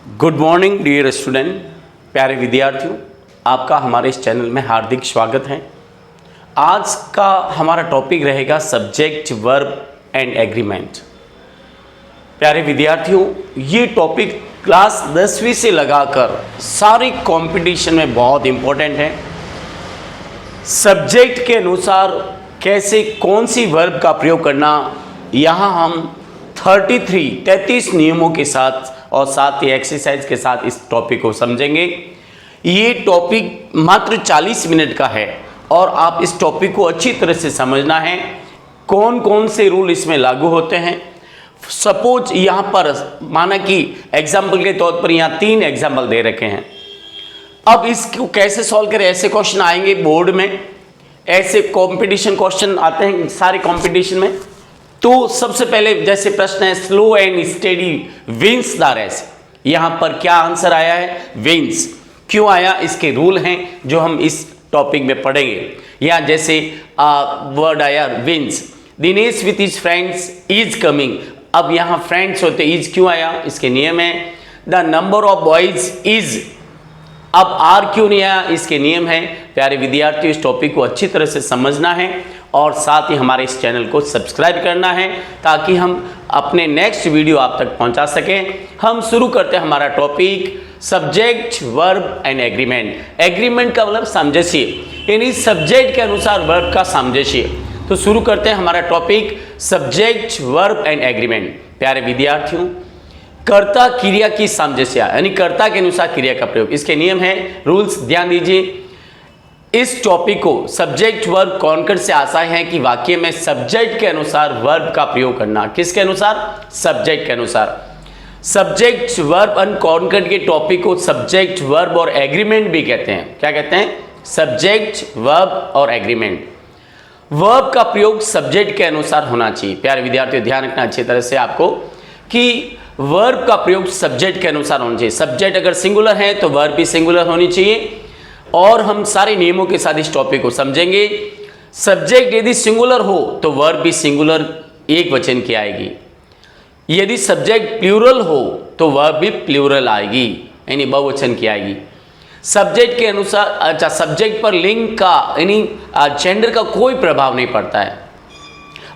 Good morning dear student, प्यारे विद्यार्थियों, आपका हमारे इस चैनल में हार्दिक स्वागत है। आज का हमारा टॉपिक रहेगा सब्जेक्ट, वर्ब एंड एग्रीमेंट। प्यारे विद्यार्थियों, ये टॉपिक क्लास 10वीं से लगाकर सारे कंपटीशन में बहुत इम्पोर्टेंट है। सब्जेक्ट के अनुसार कैसे कौन सी वर्ब का प्रयोग करना, यहाँ हम 33 नियमों के साथ और साथ ही एक्सरसाइज के साथ इस टॉपिक को समझेंगे। ये टॉपिक मात्र 40 मिनट का है और आप इस टॉपिक को अच्छी तरह से समझना है। कौन कौन से रूल इसमें लागू होते हैं। सपोज यहाँ पर माना कि एग्जाम्पल के तौर पर यहाँ 3 एग्जाम्पल दे रखे हैं। अब इसको कैसे सॉल्व करें, ऐसे क्वेश्चन आएंगे बोर्ड में, ऐसे कंपटीशन क्वेश्चन आते हैं सारे कंपटीशन में। तो सबसे पहले जैसे प्रश्न है slow and steady wins the race, यहाँ पर क्या आंसर आया है? विंस। क्यों आया? इसके रूल हैं जो हम इस टॉपिक में पढ़ेंगे। या जैसे वर्ड आया wins, Dinesh with his friends is coming. अब यहाँ फ्रेंड्स होते इज क्यों आया? इसके नियम है। The number of boys is, अब आर क्यों नहीं आया? इसके नियम है। प्यारे विद्यार्थियों, इस टॉपिक को अच्छी तरह से समझना है और साथ ही हमारे इस चैनल को सब्सक्राइब करना है ताकि हम अपने नेक्स्ट वीडियो आप तक पहुंचा सकें। हम शुरू करते हैं हमारा topic subject, verb and agreement. Agreement का मतलब सामंजस्य, यानी सब्जेक्ट के अनुसार वर्ब का सामंजस्य। तो शुरू करते हैं हमारा topic subject, verb and agreement. प्यारे विद्यार्थियों, कर्ता क्रिया की सामंजस्य, यानी कर्ता के अनुसार क्रिया का प्रयोग, इसके नियम है, रूल्स ध्यान दीजिए। इस टॉपिक को सब्जेक्ट वर्ब कॉन्कर्ड से आशा है कि वाक्य में सब्जेक्ट के अनुसार वर्ब का प्रयोग करना। किसके अनुसार? सब्जेक्ट के अनुसार। सब्जेक्ट वर्ब एंड कॉन्कर्ड के टॉपिक को सब्जेक्ट वर्ब और एग्रीमेंट भी कहते हैं। क्या कहते हैं? सब्जेक्ट, वर्ब और एग्रीमेंट। वर्ब का प्रयोग सब्जेक्ट के अनुसार होना चाहिए। प्यारे विद्यार्थियों, ध्यान रखना अच्छी तरह से आपको कि वर्ब का प्रयोग सब्जेक्ट के अनुसार होना चाहिए। सब्जेक्ट अगर सिंगुलर है तो वर्ब भी सिंगुलर होनी चाहिए। और हम सारे नियमों के साथ इस टॉपिक को समझेंगे। सब्जेक्ट यदि सिंगुलर हो तो वर्ब भी सिंगुलर एक वचन की आएगी। यदि सब्जेक्ट प्लूरल हो तो वर्ब भी प्लूरल आएगी, यानी बहुवचन की आएगी। सब्जेक्ट के अनुसार, अच्छा, सब्जेक्ट पर लिंग का यानी जेंडर का कोई प्रभाव नहीं पड़ता है।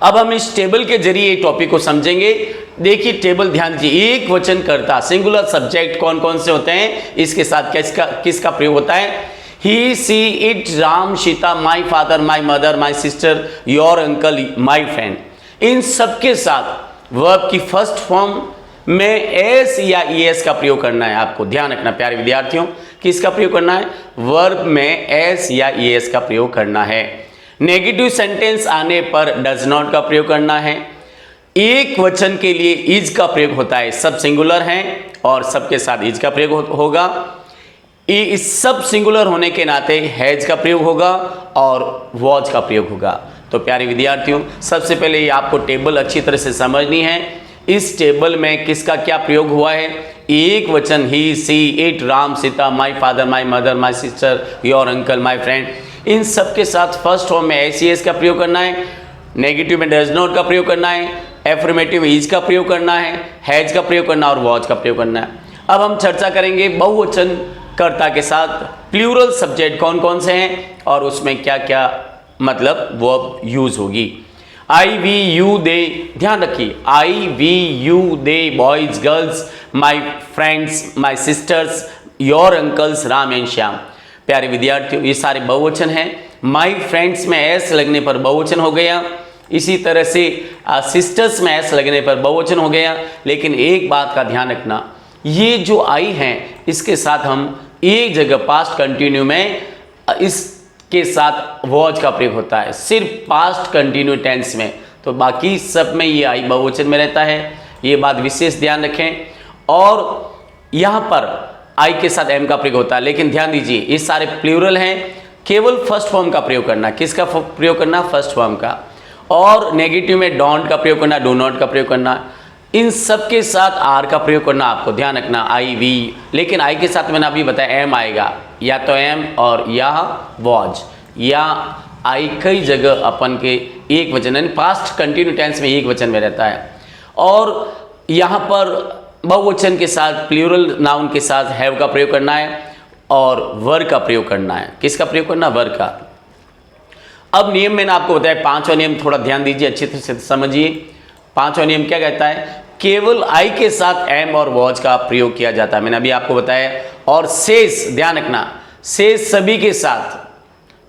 अब हम इस टेबल के जरिए टॉपिक को समझेंगे। देखिए टेबल, ध्यान दीजिए। एक वचन कर्ता, सिंगुलर सब्जेक्ट कौन कौन से होते हैं, इसके साथ किसका प्रयोग होता है? He, she, it, Ram, Sita, my father, my mother, my sister, your uncle, my friend. इन सबके साथ वर्ब की फर्स्ट फॉर्म में एस या ईएस का प्रयोग करना है। आपको ध्यान रखना प्यारे विद्यार्थियों, किसका प्रयोग करना है? वर्ब में एस या ईएस का प्रयोग करना है। नेगेटिव सेंटेंस आने पर डज नॉट का प्रयोग करना है। एक वचन के लिए इज का प्रयोग होता है, सब सिंगुलर हैं और सबके साथ इज का प्रयोग होगा। इस सब सिंगुलर होने के नाते हैज का प्रयोग होगा और वॉज का प्रयोग होगा। तो प्यारे विद्यार्थियों, सबसे पहले ये आपको टेबल अच्छी तरह से समझनी है। इस टेबल में किसका क्या प्रयोग हुआ है? एक वचन he, she, it, Ram, Sita, my father, my mother, my sister, your uncle, my friend. इन सब के साथ फर्स्ट फॉर्म में एस ई एस का प्रयोग करना है, नेगेटिव में डज नॉट का प्रयोग करना है, एफर्मेटिव में इज का प्रयोग करना है, हैज का प्रयोग करना और वॉज का प्रयोग करना है। अब हम चर्चा करेंगे बहुवचन कर्ता के साथ प्लूरल सब्जेक्ट कौन कौन से हैं और उसमें क्या क्या मतलब वर्ब यूज होगी। आई, वी, यू, दे, ध्यान रखिए। I, we, you, they, boys, girls, my friends, my sisters, your uncles, Ram and Shyam. प्यारे विद्यार्थियों, ये सारे बहुवचन हैं। माई फ्रेंड्स में एस लगने पर बहुवचन हो गया। इसी तरह से सिस्टर्स में एस लगने पर बहुवचन हो गया। लेकिन एक बात का ध्यान रखना, ये जो आई हैं इसके साथ हम एक जगह पास्ट कंटिन्यू में इसके साथ वॉज का प्रयोग होता है, सिर्फ पास्ट कंटिन्यू टेंस में। तो बाकी सब में ये आई बहुवचन में रहता है, ये बात विशेष ध्यान रखें। और यहाँ पर आई के साथ एम का प्रयोग होता है। लेकिन ध्यान दीजिए, ये सारे प्लूरल हैं, केवल फर्स्ट फॉर्म का प्रयोग करना। किसका प्रयोग करना? फर्स्ट फॉर्म का। और नेगेटिव में डोंट का प्रयोग करना, डू नॉट का प्रयोग करना। इन सब के साथ आर का प्रयोग करना, आपको ध्यान रखना, आई, वी। लेकिन आई के साथ मैंने अभी बताया एम आएगा, या तो एम और या वॉज, या आई कई जगह अपन के एक वचन यानी पास्ट कंटिन्यू टेंस में एक वचन में रहता है। और यहाँ पर बहुवचन के साथ, प्लूरल नाउन के साथ हैव का प्रयोग करना है और वर का प्रयोग करना है। किसका प्रयोग करना? वर का। अब नियम मैंने आपको बताया, पांचवा नियम थोड़ा ध्यान दीजिए, अच्छी तरह से समझिए। पांचवा नियम क्या कहता है? केवल आई के साथ एम और वॉज का प्रयोग किया जाता है, मैंने अभी आपको बताया। और शेष, ध्यान रखना, शेष सभी के साथ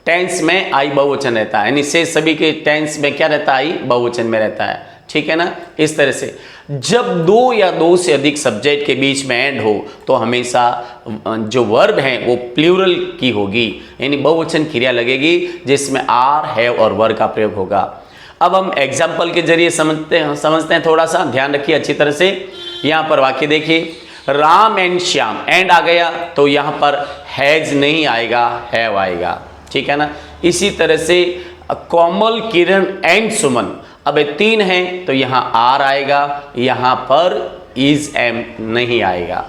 टेंस में आई बहुवचन रहता है, यानी शेष सभी के टेंस में क्या रहता है? आई बहुवचन में रहता है, ठीक है ना। इस तरह से जब दो या दो से अधिक सब्जेक्ट के बीच में एंड हो तो हमेशा जो वर्ब है वो प्लूरल की होगी, यानी बहुवचन क्रिया लगेगी जिसमें आर, हैव और वर का प्रयोग होगा। अब हम एग्जाम्पल के जरिए समझते हैं, थोड़ा सा ध्यान रखिए अच्छी तरह से। यहाँ पर वाक्य देखिए, राम एंड श्याम, एंड आ गया तो यहाँ पर हैज नहीं आएगा, हैव आएगा, ठीक है ना। इसी तरह से कोमल, किरण एंड सुमन, अब ये तीन हैं तो यहाँ आर आएगा, यहाँ पर इज एम नहीं आएगा।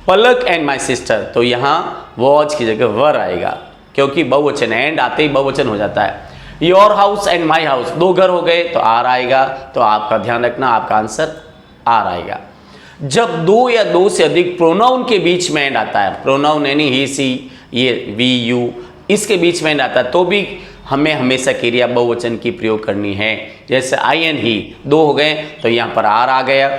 पलक एंड माई सिस्टर, तो यहाँ वॉज की जगह वर आएगा, क्योंकि बहुवचन, एंड आते ही बहुवचन हो जाता है। Your house and my house, दो घर हो गए तो आर आएगा, तो आपका ध्यान रखना, आपका आंसर आर आएगा। जब दो या दो से अधिक प्रोनाउन के बीच में एंड आता है, प्रोनाउन यानी ही, सी, ये, वी, यू, इसके बीच में एंड आता है तो भी हमें हमेशा क्रिया बहुवचन की प्रयोग करनी है। जैसे आई एंड ही, दो हो गए तो यहाँ पर आर आ गया,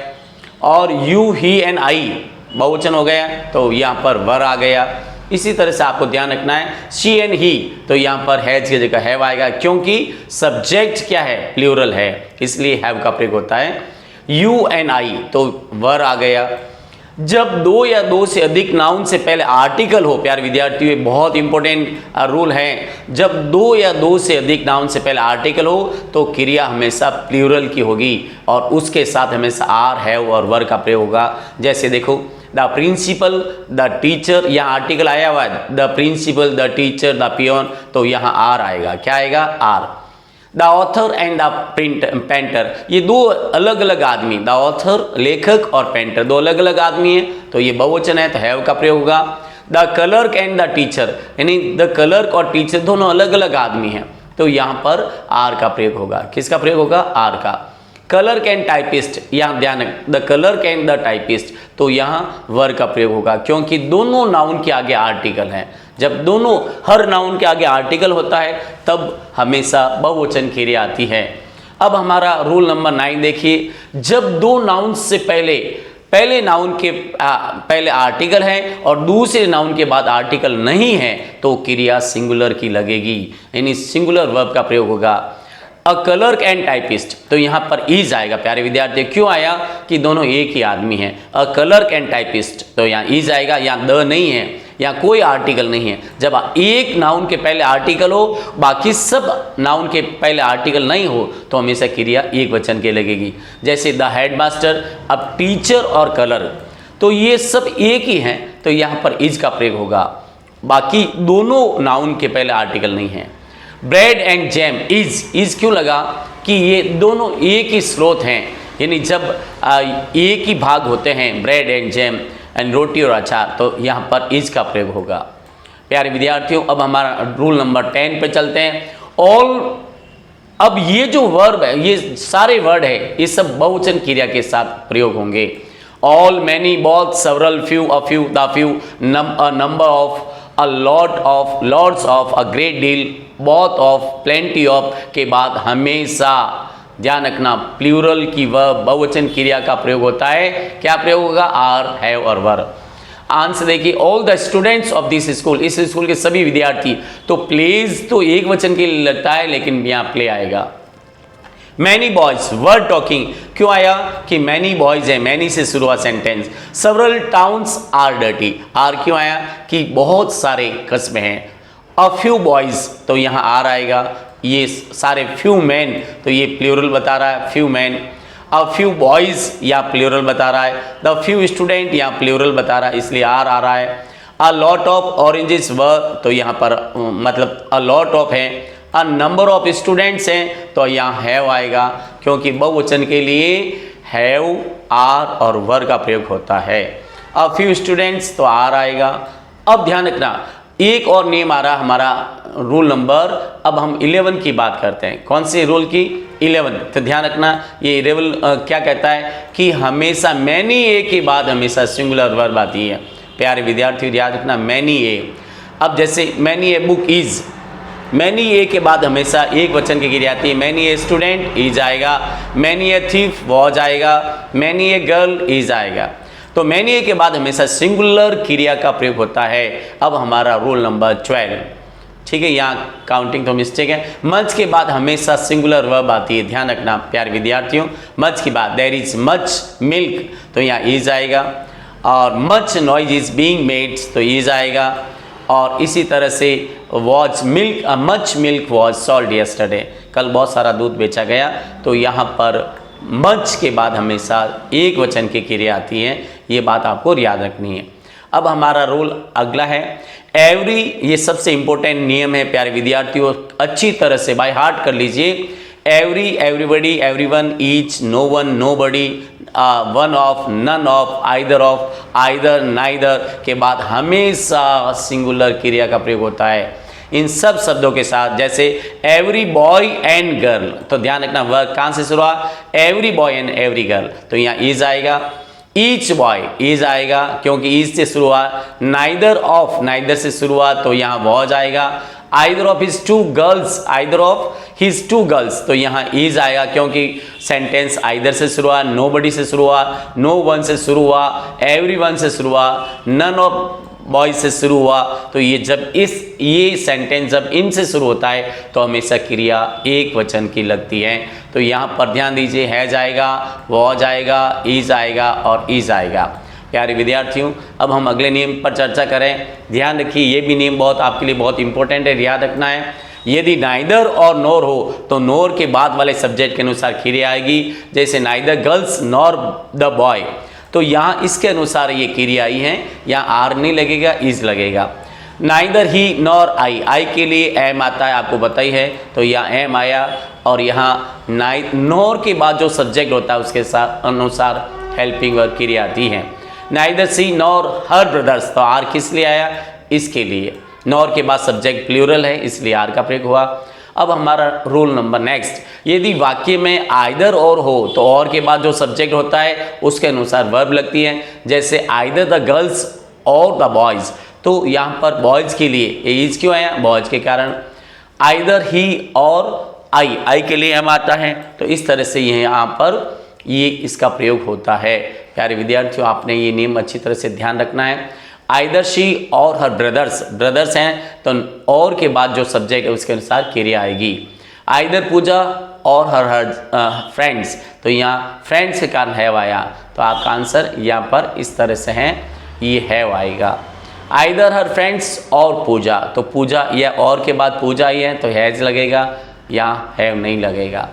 और यू, ही एंड आई बहुवचन हो गया तो यहाँ पर वर आ गया। इसी तरह से आपको ध्यान रखना है, शी एंड ही, तो यहाँ पर हैज की जगह हैव आएगा, क्योंकि सब्जेक्ट क्या है? प्लूरल है, इसलिए हैव का प्रयोग होता है। यू एंड आई, तो वर आ गया। जब दो या दो से अधिक नाउन से पहले आर्टिकल हो, प्यारे विद्यार्थियों, ये बहुत इंपॉर्टेंट रूल है, जब दो या दो से अधिक नाउन से पहले आर्टिकल हो तो क्रिया हमेशा प्लूरल की होगी और उसके साथ हमेशा आर, हैव और वर का प्रयोग होगा। जैसे देखो, द प्रिंसिपल, द टीचर, यहाँ आर्टिकल आया हुआ है, the principal, the teacher, the peon, तो यहाँ आर आएगा, क्या आएगा? Are. The author and the painter, ये दो अलग अलग आदमी, द ऑथर लेखक और पेंटर दो अलग अलग आदमी हैं तो ये बहुवचन है तो हैव का प्रयोग होगा। The clerk and the teacher, यानी द क्लर्क और टीचर दोनों अलग अलग आदमी हैं तो यहाँ पर आर का प्रयोग होगा। किसका प्रयोग होगा? आर का। क्लर्क एंड टाइपिस्ट, यहाँ ध्यान रख, the clerk and the typist, तो यहाँ वर का प्रयोग होगा, क्योंकि दोनों नाउन के आगे आर्टिकल हैं। जब दोनों, हर नाउन के आगे आर्टिकल होता है तब हमेशा बहुवचन क्रिया आती है। अब हमारा रूल नंबर 9 देखिए, जब दो नाउन से पहले नाउन के पहले आर्टिकल है और दूसरे नाउन के बाद आर्टिकल नहीं है तो क्रिया सिंगुलर की लगेगी, यानी सिंगुलर वर्ब का प्रयोग होगा। अ क्लर्क एंड टाइपिस्ट, तो यहाँ पर इज आएगा प्यारे विद्यार्थी। क्यों आया? कि दोनों एक ही आदमी हैं। अ क्लर्क एंड टाइपिस्ट, तो यहाँ इज आएगा, यहाँ द नहीं है, यहाँ कोई आर्टिकल नहीं है। जब एक नाउन के पहले आर्टिकल हो, बाकी सब नाउन के पहले आर्टिकल नहीं हो तो हमेशा क्रिया एक वचन के लगेगी। जैसे द हेडमास्टर, अब टीचर और क्लर्क, तो ये सब एक ही हैं तो यहाँ पर इज का प्रयोग होगा, बाकी दोनों नाउन के पहले आर्टिकल नहीं है। ब्रेड एंड जैम, इज क्यों लगा? कि ये दोनों एक ही स्रोत हैं, यानी जब एक ही भाग होते हैं, ब्रेड एंड जैम एंड रोटी और अचार, तो यहाँ पर इज का प्रयोग होगा। प्यारे विद्यार्थियों, अब हमारा रूल नंबर 10 पे चलते हैं। ऑल, अब ये जो वर्ब है, ये सारे वर्ड है, ये सब बहुवचन क्रिया के साथ प्रयोग होंगे। ऑल, मैनी, बहुत, several, few, a few, the few, a number of, a lot of, lots of, a great deal, बहुत ऑफ, प्लेंटी ऑफ के बाद हमेशा ध्यान रखना प्लूरल की वर्ब बहुवचन क्रिया का प्रयोग होता है। क्या प्रयोग होगा? आर, हैव और वर। आंसर देखिए, all the students of this school, इस स्कूल के सभी विद्यार्थी, तो प्लेज तो एक वचन के लिए लगता है लेकिन यहाँ प्ले आएगा। मैनी बॉयज वर टॉकिंग, क्यों आया? कि मैनी बॉयज है, मैनी से शुरू हुआ sentence. Several towns are dirty, are क्यों आया? कि बहुत सारे कस्बे हैं। अ फ्यू बॉयज, तो यहाँ आर आएगा। ये सारे, फ्यू मैन, तो ये प्लूरल बता रहा है, few man. A few boys, या प्लूरल बता रहा है। द फ्यू स्टूडेंट, यहाँ प्लूरल बता रहा है इसलिए आर आ रहा है। अ लॉट ऑफ ऑरेंजेस वर, तो यहाँ पर मतलब अ लॉट ऑफ है। अ नंबर ऑफ स्टूडेंट्स हैं तो यहाँ हैव आएगा, क्योंकि बहुवचन के लिए हैव, आर और वर का प्रयोग होता है। अ फ्यू स्टूडेंट्स, तो आर आएगा। अब ध्यान रखना, एक और नियम आ रहा हमारा रूल नंबर, अब हम 11 की बात करते हैं। कौन सी रूल की? 11। तो ध्यान रखना, ये रूल क्या कहता है कि हमेशा मैनी ए के बाद हमेशा सिंगुलर वर्ब आती है। प्यारे विद्यार्थियों याद रखना, मैनी ए। अब जैसे many a book is, many a के बाद हमेशा एक वचन की क्रिया आती है। मैनी ए स्टूडेंट इज आएगा, मैनी ए थीफ वॉज आएगा, मैनी ए गर्ल इज आएगा। तो मैनी ए के बाद हमेशा सिंगुलर क्रिया का प्रयोग होता है। अब हमारा रूल नंबर 12, ठीक है, यहाँ काउंटिंग तो मिस्टेक है। मच के बाद हमेशा सिंगुलर वर्ब आती है, ध्यान रखना प्यारे विद्यार्थियों। मच के बाद देयर इज मच मिल्क, तो यहाँ इज आएगा। और much noise is being made, तो इज आएगा। और इसी तरह से was milk, much milk was sold yesterday, कल बहुत सारा दूध बेचा गया। तो यहाँ पर मच के बाद हमेशा एक वचन की क्रिया आती है, ये बात आपको याद रखनी है। अब हमारा रूल अगला है एवरी, ये सबसे इंपॉर्टेंट नियम है प्यारे विद्यार्थियों, अच्छी तरह से बाय हार्ट कर लीजिए। Every, everybody, everyone, each, no one, nobody, one of, none of, either of, either, neither के बाद हमेशा सिंगुलर क्रिया का प्रयोग होता है इन सब शब्दों के साथ। जैसे एवरी बॉय एंड गर्ल, तो ध्यान रखना वर्ब कहाँ से शुरू हुआ? Every boy and every girl, तो यहाँ इज आएगा। ईच बॉय इज आएगा क्योंकि इज से शुरू हुआ। नाइदर ऑफ, नाइदर से शुरू हुआ, तो यहाँ वॉज आएगा। Either of his two girls, either of his two girls, तो यहाँ इज आएगा क्योंकि सेंटेंस आइदर से शुरू हुआ, नोबडी से शुरू हुआ, नो वन से शुरू हुआ, एवरीवन से शुरू हुआ, नन ऑफ बॉयज से शुरू हुआ। तो ये जब ये सेंटेंस जब इन से शुरू होता है तो हमेशा क्रिया एक वचन की लगती है। तो यहाँ पर ध्यान दीजिए, हैज आएगा, वॉज आएगा, इज आएगा और इज आएगा। प्यारे विद्यार्थियों, अब हम अगले नियम पर चर्चा करें। ध्यान रखिए, ये भी नियम बहुत आपके लिए बहुत इंपॉर्टेंट है, याद रखना है। यदि नाइदर और नोर हो तो नोर के बाद वाले सब्जेक्ट के अनुसार क्रिया आएगी। जैसे neither girls nor the boy, तो यहाँ इसके अनुसार ये क्रिया आई है, यहाँ आर नहीं लगेगा, इज लगेगा। नाइदर ही नॉर आई, आई के लिए एम आता है, आपको पता ही है, तो यहाँ एम आया। और यहाँ नॉर के बाद जो सब्जेक्ट होता है उसके साथ अनुसार हेल्पिंग वर्ब क्रिया आती है। नाइदर सी नॉर हर ब्रदर्स, तो आर किस लिए आया? इसके लिए। नॉर के बाद सब्जेक्ट प्लूरल है इसलिए आर का प्रयोग हुआ। अब हमारा रूल नंबर नेक्स्ट, यदि वाक्य में आइदर और हो तो और के बाद जो सब्जेक्ट होता है उसके अनुसार वर्ब लगती है। जैसे आइदर द गर्ल्स और द बॉयज, तो यहाँ पर बॉयज के लिए इज क्यों आया? बॉयज के कारण। आइदर ही और आई के लिए एम आता है, तो इस तरह से यहाँ पर ये इसका प्रयोग होता है। प्यारे विद्यार्थियों, आपने ये नियम अच्छी तरह से ध्यान रखना है। आइदर शी और हर ब्रदर्स, ब्रदर्स हैं तो और के बाद जो सब्जेक्ट है उसके अनुसार क्रिया आएगी। आइदर पूजा और हर फ्रेंड्स, तो यहाँ फ्रेंड्स के कारण हैव आया, तो आपका आंसर यहाँ पर इस तरह से है, ये हैव आएगा। आइदर हर फ्रेंड्स और पूजा, तो पूजा या और के बाद पूजा ही है तो हैज लगेगा, यहाँ हैव नहीं लगेगा।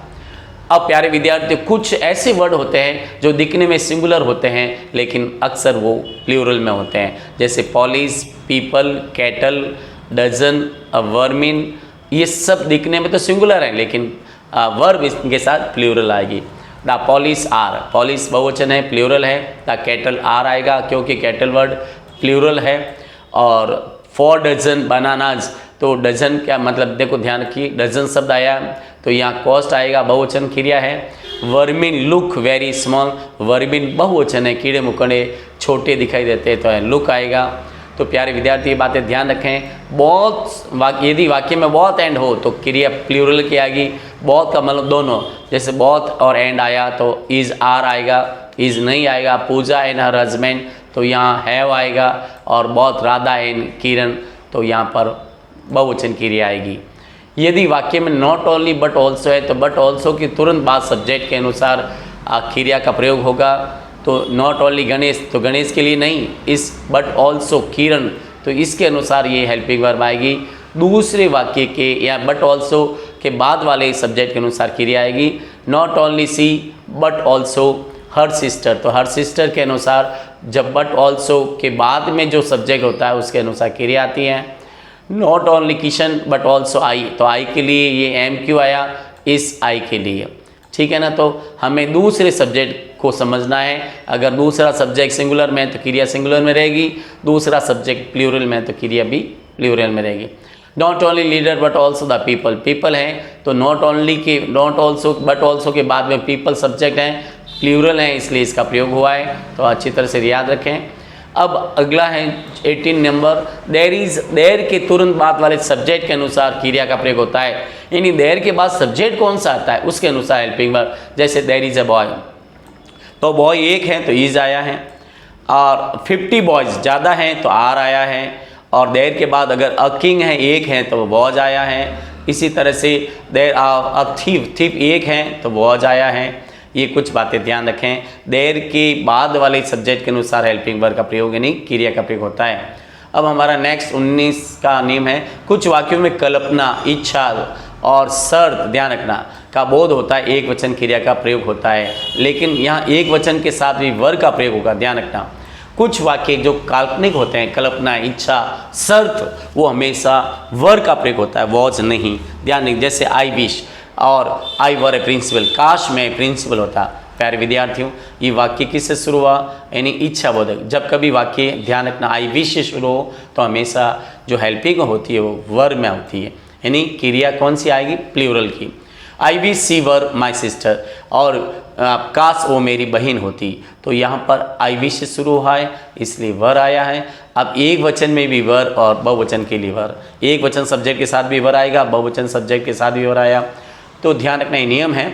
अब प्यारे विद्यार्थी, कुछ ऐसे वर्ड होते हैं जो दिखने में सिंगुलर होते हैं लेकिन अक्सर वो प्लूरल में होते हैं। जैसे police, people, cattle, dozen, vermin, ये सब दिखने में तो सिंगुलर है लेकिन वर्ब इसके साथ प्लूरल आएगी। द पॉलिस आर, पॉलिस बहुवचन है, प्लूरल है। द कैटल आर आएगा क्योंकि कैटल वर्ड प्लूरल है। और 4 डजन बनानाज, तो डजन क्या मतलब, देखो ध्यान रखिए, डजन शब्द आया तो यहाँ कॉस्ट आएगा, बहुवचन क्रिया है। Vermin look very small, vermin बहुवचन है, कीड़े मकोड़े छोटे दिखाई देते हैं तो लुक आएगा। तो प्यारे विद्यार्थी ये बातें ध्यान रखें। बहुत यदि वाक्य में बहुत एंड हो तो क्रिया प्लूरल की आएगी, बहुत का मतलब दोनों, जैसे बहुत और एंड आया तो इज आर आएगा, इज नहीं आएगा। पूजा एंड हर हस्बैंड, तो यहाँ हैव आएगा। और बहुत राधा एंड किरण, तो यहाँ पर बहुवचन क्रिया आएगी। यदि वाक्य में नॉट ओनली बट ऑल्सो है तो बट ऑल्सो की तुरंत बाद सब्जेक्ट के अनुसार क्रिया का प्रयोग होगा। तो नॉट ओनली गणेश, तो गणेश के लिए नहीं, इस बट ऑल्सो किरण, तो इसके अनुसार ये हेल्पिंग वर्ब आएगी। दूसरे वाक्य के या बट ऑल्सो के बाद वाले सब्जेक्ट के अनुसार क्रिया आएगी। Not only she but also her sister, तो हर सिस्टर के अनुसार जब बट ऑल्सो के बाद में जो सब्जेक्ट होता है उसके अनुसार क्रिया आती है। Not only Kishan but also I, तो आई के लिए ये एम क्यों आया? इस आई के लिए, ठीक है ना। तो हमें दूसरे सब्जेक्ट को समझना है। अगर दूसरा सब्जेक्ट सिंगुलर में है तो क्रिया सिंगुलर में रहेगी, दूसरा सब्जेक्ट प्लूरल में है तो क्रिया भी प्लूरल में रहेगी। Not only leader but also the people, people हैं तो नॉट ओनली के नॉट ऑल्सो बट ऑल्सो के बाद में पीपल सब्जेक्ट हैं, प्लूरल हैं, इसलिए इसका प्रयोग हुआ है, तो अच्छी तरह से याद रखें। अब अगला है 18 नंबर, देयर के तुरंत बाद वाले सब्जेक्ट के अनुसार क्रिया का प्रयोग होता है, यानी देयर के बाद सब्जेक्ट कौन सा आता है उसके अनुसार हेल्पिंग वर्ब। जैसे देयर इज अ बॉय, तो बॉय एक है तो इज आया है, और 50 बॉयज ज़्यादा हैं तो आर आया है, और देयर के बाद अगर अ किंग है एक है तो वॉज आया है। इसी तरह से देयर अ थीफ, थीफ एक है तो वॉज आया है। ये कुछ बातें ध्यान रखें, देयर के बाद वाले सब्जेक्ट के अनुसार हेल्पिंग वर्ब का प्रयोग यानी क्रिया का प्रयोग होता है। अब हमारा नेक्स्ट 19 का नियम है, कुछ वाक्यों में कल्पना, इच्छा और शर्त, ध्यान रखना, का बोध होता है, एक वचन क्रिया का प्रयोग होता है, लेकिन यहाँ एक वचन के साथ भी वर्ब का प्रयोग होगा, ध्यान रखना। कुछ वाक्य जो काल्पनिक होते हैं, कल्पना, इच्छा, शर्त, वो हमेशा वर्ब का प्रयोग होता है, वॉज नहीं, ध्यान रखिए। जैसे आई विश और आई वर ए प्रिंसिपल, काश में प्रिंसिपल होता। प्यारे विद्यार्थियों, ये वाक्य किससे शुरू हुआ, यानी इच्छा बोधक। जब कभी वाक्य, ध्यान रखना, आई विश से शुरू हो तो हमेशा जो हेल्पिंग होती है वो वर्ब में होती है, यानी क्रिया कौन सी आएगी, प्लूरल की। I wish see were my sister, और काश वो मेरी बहन होती, तो यहाँ पर आई विश से शुरू हुआ है इसलिए वर आया है। अब एक वचन में भी वर और बहुवचन के लिए वर, एक वचन सब्जेक्ट के साथ भी वर आएगा, बहुवचन सब्जेक्ट के साथ भी वर आया, तो ध्यान रखना ये नियम है।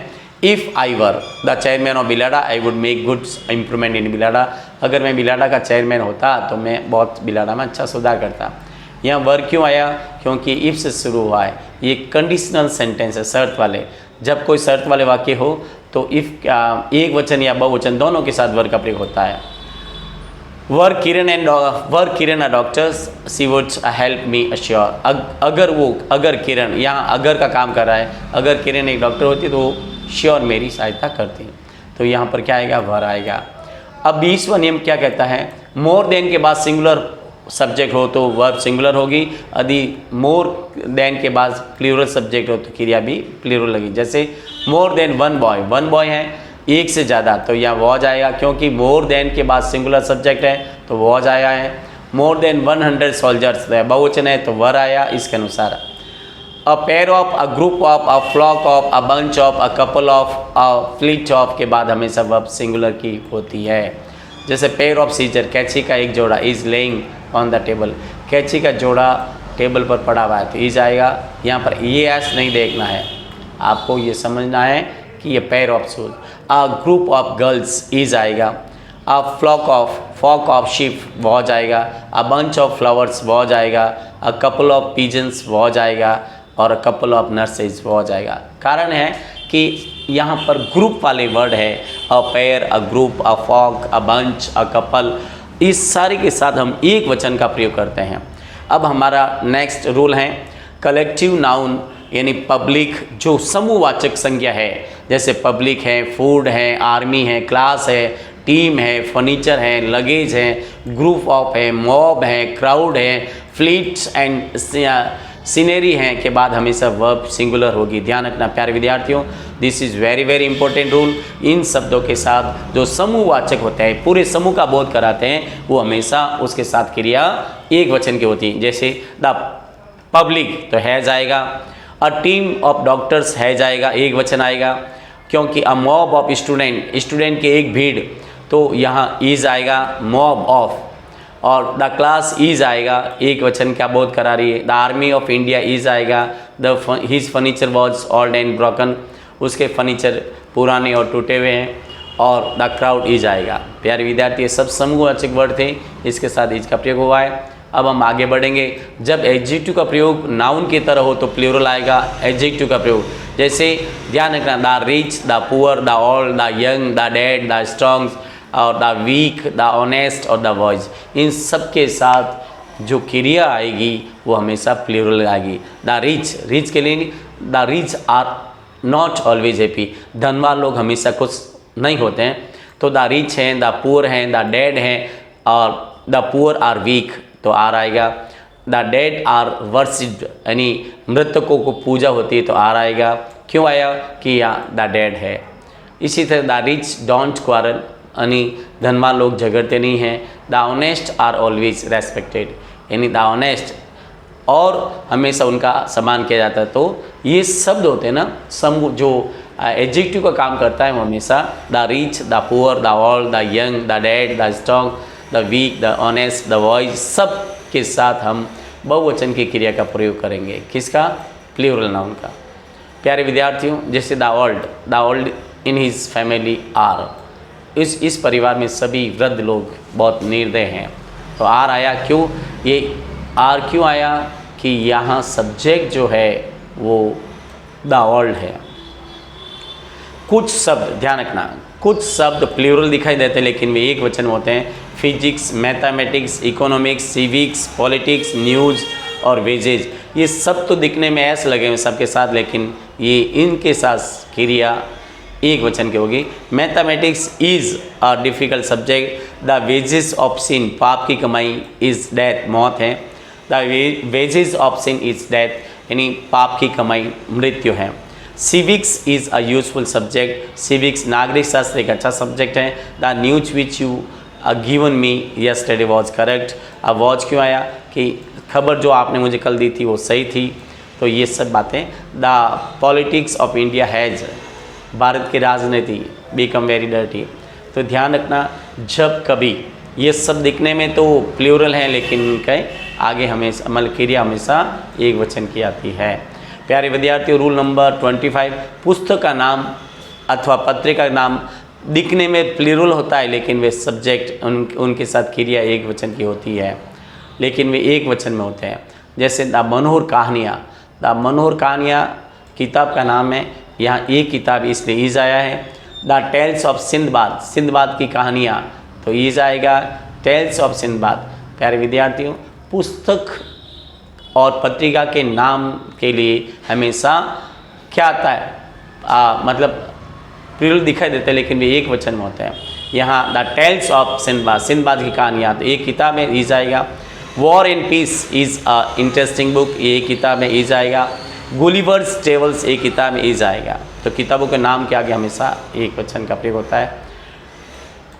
If I were the chairman of Bilara I would make good improvement in Bilara, अगर मैं बिलाडा का चेयरमैन होता तो मैं बहुत बिलाडा में अच्छा सुधार करता। यहाँ वर क्यों आया, क्योंकि इफ़ से शुरू हुआ है, ये कंडीशनल सेंटेंस है, शर्त वाले। जब कोई शर्त वाले वाक्य हो तो इफ़ एक वचन या बहुवचन दोनों के साथ वर का प्रयोग होता है। Were Kiran a doctors she would help me assure, अगर किरण, यहाँ अगर का काम कर रहा है, अगर किरण एक डॉक्टर होती तो वो श्योर मेरी सहायता करती, तो यहाँ पर क्या आएगा, वर आएगा। अब 20वां नियम क्या कहता है, मोर देन के बाद सिंगुलर सब्जेक्ट हो तो वर्ब सिंगुलर होगी, यदि मोर देन के बाद प्लूरल सब्जेक्ट हो तो क्रिया भी प्लूरल लगी। जैसे मोर देन वन बॉय है, एक से ज़्यादा, तो यहाँ वॉज आएगा, क्योंकि मोर देन के बाद सिंगुलर सब्जेक्ट है तो वॉज आया है। मोर देन 100 सोल्जर्स, बहुवचन है तो वर आया, इसके अनुसार। A pair of, a group of, a flock of, a bunch of, a couple of, a fleet of के बाद हमेशा वर्ब सिंगुलर की होती है। जैसे पेयर ऑफ सीजर, कैंची का एक जोड़ा, is laying on the table, कैंची का जोड़ा टेबल पर पड़ा हुआ है तो इज आएगा। यहाँ पर ये एस नहीं देखना है, आपको ये समझना है कि ये pair of shoes. A group of girls is आएगा, अ फ्लॉक ऑफ शिप वह जाएगा, अ बंच ऑफ फ्लावर्स वह जाएगा, अ कपल ऑफ पिजन्स वह जाएगा, और अ कपल ऑफ नर्सेज वह जाएगा। कारण है कि यहाँ पर ग्रुप वाले वर्ड है, a pair, a group, a flock, a bunch, a couple, इस सारे के साथ हम एक वचन का प्रयोग करते हैं। अब हमारा नेक्स्ट रूल है कलेक्टिव नाउन, यानी पब्लिक जो समूहवाचक संज्ञा है, जैसे पब्लिक है, फूड है, आर्मी है, क्लास है, टीम है, फर्नीचर है, लगेज है, ग्रुप ऑफ है, मॉब है, क्राउड है, फ्लीट्स एंड सीनरी हैं के बाद हमेशा वर्ब सिंगुलर होगी। ध्यान रखना प्यारे विद्यार्थियों, this is very very important rule. इन शब्दों के साथ जो समूहवाचक होते हैं, पूरे समूह का बोध कराते हैं, वो हमेशा उसके साथ क्रिया एक वचन की होती है। जैसे द पब्लिक तो है जाएगा, अ टीम ऑफ डॉक्टर्स है जाएगा, एक वचन आएगा, क्योंकि अ मॉब ऑफ स्टूडेंट के एक भीड़, तो यहाँ इज आएगा, मॉब ऑफ, और द क्लास इज आएगा, एक वचन क्या बोध करा रही है। The army of India is आएगा, his furniture was old and broken, उसके फर्नीचर पुराने और टूटे हुए हैं, और द क्राउड इज आएगा। प्यारे विद्यार्थी, ये सब समूहवाचक वर्ड थे, इसके साथ इज का प्रयोग हुआ है। अब हम आगे बढ़ेंगे। जब एडजेक्टिव का प्रयोग नाउन की तरह हो तो प्लूरल आएगा। एडजेक्टिव का प्रयोग जैसे ध्यान रखना, the rich, the poor, the old, the young, the dead, the strong, और द वीक, द ऑनेस्ट और द वॉइस, इन सब के साथ जो क्रिया आएगी वो हमेशा प्लूरल आएगी। द रिच के लिए, the rich are not always happy, धनवान लोग हमेशा खुश नहीं होते हैं, तो द रिच हैं, द पुअर हैं, द डेड हैं, और द पुअर आर वीक तो आर आएगा। द डेड आर वर्शिप्ड, यानी मृतकों को पूजा होती है तो आर आएगा। क्यों आया कि यहाँ द डेड है। इसी तरह द रिच डोंट क्वारल, यानी धनवान लोग झगड़ते नहीं हैं। The honest are always respected, यानी द ऑनेस्ट और हमेशा उनका सम्मान किया जाता है। तो ये शब्द होते हैं ना, सम जो एडजेक्टिव का काम करता है वो हमेशा the rich, the poor, the old, the young, the dead, the strong, the weak, the honest, the wise, सब के साथ हम बहुवचन की क्रिया का प्रयोग करेंगे। किसका? प्लूरल नाउन का। प्यारे विद्यार्थियों, जैसे the old in his family are, इस परिवार में सभी वृद्ध लोग बहुत निर्दय हैं। तो आर आया क्यों? ये आर क्यों आया कि यहाँ सब्जेक्ट जो है वो द ओल्ड है। कुछ शब्द ध्यान रखना, कुछ शब्द प्लूरल दिखाई देते हैं लेकिन वे एक वचन में होते हैं। Physics, mathematics, economics, civics, politics, news और वेजेज, ये सब तो दिखने में ऐसे लगे हुए सबके साथ, लेकिन ये इनके साथ क्रिया एक वचन की होगी। Mathematics is a difficult subject. The wages of sin, पाप की कमाई, इज़ डेथ, मौत है। The wages of sin is death, यानी पाप की कमाई मृत्यु है। Civics is a useful subject. Civics नागरिक शास्त्र एक अच्छा सब्जेक्ट है। The news which you given me yesterday was correct. अब वॉज क्यों आया कि खबर जो आपने मुझे कल दी थी वो सही थी। तो ये सब बातें। The politics of India has, Bharat की राजनीति बिकम वेरी डर्टी। तो ध्यान रखना, जब कभी ये सब दिखने में तो प्लूरल हैं लेकिन कहीं आगे हमेशा मतलब क्रिया हमेशा एक वचन की आती है। प्यारे विद्यार्थियों, रूल नंबर 25, पुस्तक का नाम अथवा पत्रिका का नाम दिखने में प्लूरल होता है लेकिन वे सब्जेक्ट उनके साथ क्रिया एक वचन की होती है, लेकिन वे एक वचन में होते हैं। जैसे द मनोहर कहानियाँ, द मनोहर कहानियाँ किताब का नाम है, यहाँ एक किताब इसलिए ईज आया है। The tales of Sindbad, Sindbad की कहानियाँ, तो ईज आएगा टेल्स ऑफ सिंदबाद। प्यारे विद्यार्थियों, पुस्तक और पत्रिका के नाम के लिए हमेशा क्या आता है, मतलब प्लूरल दिखाई देते हैं लेकिन वे एक वचन में होते हैं। यहाँ the tales of Sindbad, Sindbad की कहानियाँ, तो एक किताब में ईज आएगा। War and peace is a interesting book, ये किताब में ईज आएगा। गुलिवर्स ट्रेवल्स एक किताब में ईज आएगा। तो किताबों के नाम के आगे हमेशा एक वचन का प्रयोग होता है।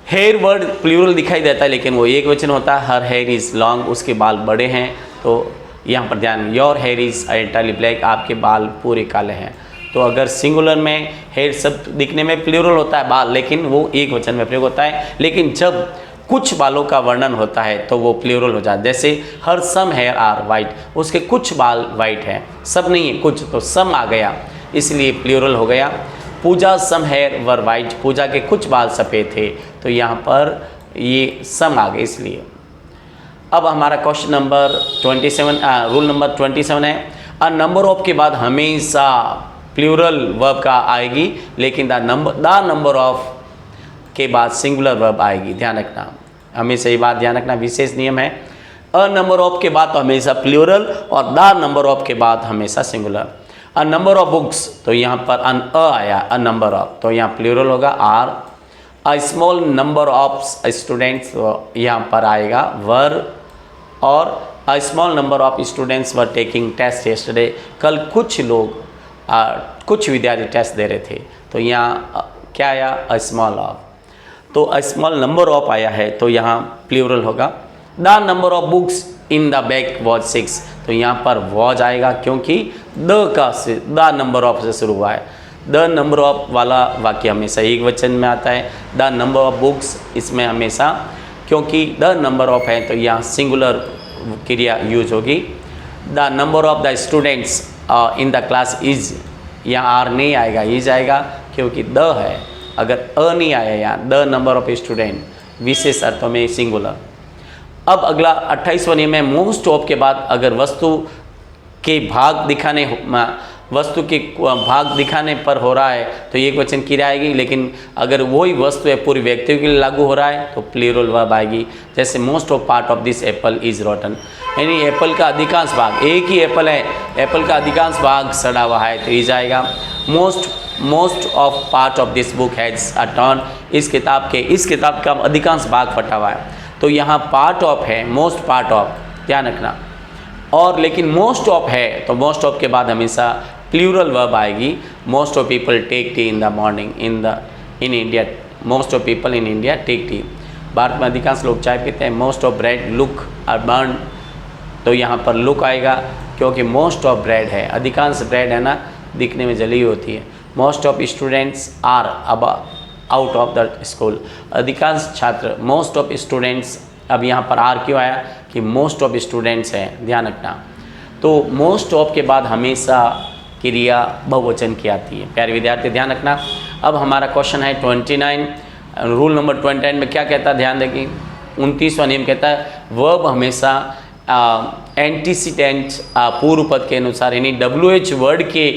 हेयर वर्ड प्लूरल दिखाई देता है लेकिन वो एक वचन होता है। हर हेयर इज़ लॉन्ग, उसके बाल बड़े हैं। तो यहाँ पर ध्यान, your here is entirely black, आपके बाल पूरे काले हैं। तो अगर सिंगुलर में हेयर सब दिखने में प्लूरल होता है बाल, लेकिन वो एक वचन में प्रयोग होता है। लेकिन जब कुछ बालों का वर्णन होता है तो वो प्लूरल हो जाता है। जैसे हर सम हेयर आर वाइट, उसके कुछ बाल वाइट हैं, सब नहीं है कुछ, तो सम आ गया इसलिए प्लूरल हो गया। पूजा सम हेयर वर वाइट, पूजा के कुछ बाल सफ़ेद थे, तो यहाँ पर ये सम आ गए इसलिए। अब हमारा क्वेश्चन नंबर 27, रूल नंबर 27 है, अ नंबर ऑफ के बाद हमेशा प्लूरल वर्ब का आएगी लेकिन द नंबर ऑफ के बाद सिंगुलर वर्ब आएगी। ध्यान रखना, हमेशा ये बात ध्यान रखना, विशेष नियम है। अ नंबर ऑफ के बाद तो हमेशा प्लूरल और द नंबर ऑफ के बाद हमेशा singular. A number of books, तो यहाँ पर अन अ आया, अ नंबर ऑफ, तो यहाँ प्लूरल होगा are. A small number of students, यहाँ पर आएगा वर। और a small number of students were taking test yesterday, कल कुछ लोग कुछ विद्यार्थी टेस्ट दे रहे थे, तो यहाँ क्या आया, अ स्मॉल ऑफ। तो अ स्मॉल नंबर ऑफ आया है तो यहाँ प्लूरल होगा। The number of books in the bag was 6, तो यहाँ पर वॉज आएगा क्योंकि द नंबर ऑफ से शुरू हुआ है। द नंबर ऑफ वाला वाक्य हमेशा एक वचन में आता है। द नंबर ऑफ बुक्स इसमें हमेशा, क्योंकि द नंबर ऑफ है तो यहाँ सिंगुलर क्रिया यूज होगी। The number of the students in the class is, यहाँ आर नहीं आएगा, इज आएगा क्योंकि द है। अगर अ नहीं आया यहाँ, द नंबर ऑफ स्टूडेंट विशेष अर्थों में सिंगुलर। अब अगला 28वां नियम है, मोस्ट ऑफ के बाद अगर वस्तु के भाग दिखाने पर हो रहा है तो एक वचन क्रिया आएगी, लेकिन अगर वही वस्तु है पूरी व्यक्ति के लिए लागू हो रहा है तो प्लूरल वर्ब आएगी। जैसे most of part of this Apple is रॉटन, यानी एप्पल का अधिकांश भाग, एक ही एप्पल है, एप्पल का अधिकांश भाग सड़ा हुआ है तो इज आएगा। Most of part of this book has a turn, इस किताब का अधिकांश भाग फटा हुआ है, तो यहाँ पार्ट ऑफ है, मोस्ट पार्ट ऑफ, ध्यान रखना। और लेकिन मोस्ट ऑफ है तो मोस्ट ऑफ के बाद हमेशा प्लूरल वर्ब आएगी। Most of people take tea in the morning in India, most of people in India take tea, भारत में अधिकांश लोग चाय पीते हैं। Most of bread look are burn तो यहाँ पर लुक आएगा, क्योंकि मोस्ट ऑफ ब्रेड है, अधिकांश ब्रेड है ना दिखने में जली होती है। मोस्ट ऑफ स्टूडेंट्स आर अब आउट ऑफ द स्कूल, अधिकांश छात्र, मोस्ट ऑफ स्टूडेंट्स, अब यहाँ पर आर क्यों आया कि मोस्ट ऑफ स्टूडेंट्स हैं, ध्यान रखना। तो मोस्ट ऑफ के बाद हमेशा क्रिया बहुवचन की आती है, प्यारे विद्यार्थी ध्यान रखना। अब हमारा क्वेश्चन है 29, रूल नंबर 29 में क्या कहता है, ध्यान रखिए। 29वां नियम कहता है वर्ब हमेशा एंटीसीडेंट पूर्व पद के अनुसार, यानी WH वर्ड के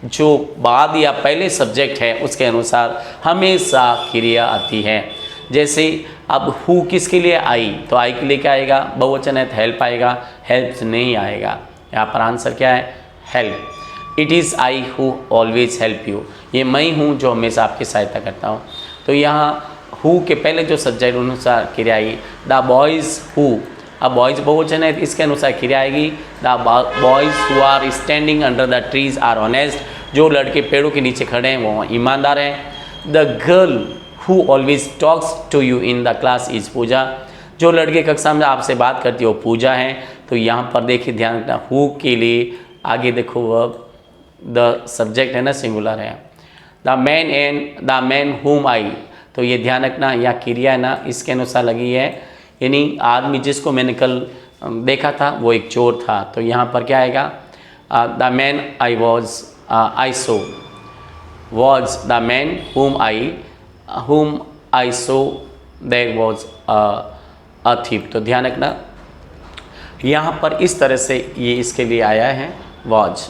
जो बाद या पहले सब्जेक्ट है उसके अनुसार हमेशा क्रिया आती है। जैसे अब हु किसके लिए, आई, तो आई के लिए क्या आएगा, बहुवचन है तो हेल्प आएगा, हेल्प नहीं आएगा। यहाँ पर आंसर क्या है, help. It is I who always help you, ये मैं हूँ जो हमेशा आपकी सहायता करता हूँ। तो यहाँ हु के पहले जो सब्जेक्ट अनुसार क्रिया आएगी, द बॉयज़ हु, अब बॉयज़ बहुवचन है तो इसके अनुसार क्रिया आएगी, the boys who are standing under the trees are honest, जो लड़के पेड़ों के नीचे खड़े हैं वो ईमानदार हैं। The girl who always talks to you in the class is Pooja, जो लड़के कक्षा में आपसे बात करती है वो पूजा है। तो यहाँ पर देखिए ध्यान रखना, हु के लिए आगे देखो वर्ब, द सब्जेक्ट है ना सिंगुलर है। The man and the man whom आई, तो ये ध्यान रखना यह क्रिया है ना इसके अनुसार लगी है, यानी आदमी जिसको मैंने कल देखा था वो एक चोर था। तो यहाँ पर क्या आएगा, the man I was I saw, was the man whom I saw there was a thief. तो ध्यान रखना यहाँ पर इस तरह से ये इसके लिए आया है वॉज।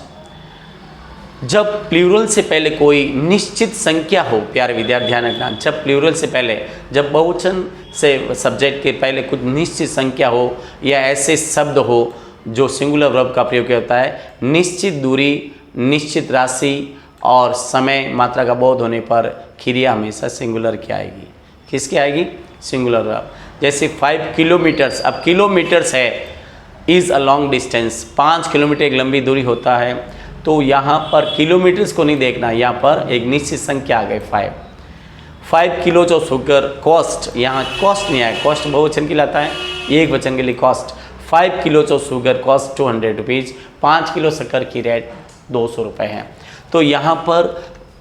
जब प्लूरल से पहले कोई निश्चित संख्या हो, प्यारे विद्यार्थी ध्यान रखना, जब प्लूरल से पहले, जब बहुवचन से सब्जेक्ट के पहले कुछ निश्चित संख्या हो या ऐसे शब्द हो जो सिंगुलर वर्ब का प्रयोग होता है, निश्चित दूरी, निश्चित राशि और समय मात्रा का बोध होने पर क्रिया हमेशा सिंगुलर की आएगी। किसकी आएगी, सिंगुलर वर्ब। जैसे 5 किलोमीटर्स, अब किलोमीटर्स है, is a long distance, 5 kilometre एक लंबी दूरी होता है। तो यहाँ पर किलोमीटर्स को नहीं देखना, यहाँ पर एक निश्चित संख्या आ गई 5 किलो जो शुगर कॉस्ट, यहाँ कॉस्ट नहीं आया, कॉस्ट बहुवचन के लिए आता है, एक वचन के लिए कॉस्ट। 5 किलो जो शुगर कॉस्ट 200 रुपीज़, 5 किलो शक्कर की रेट 200 रुपये है। तो यहाँ पर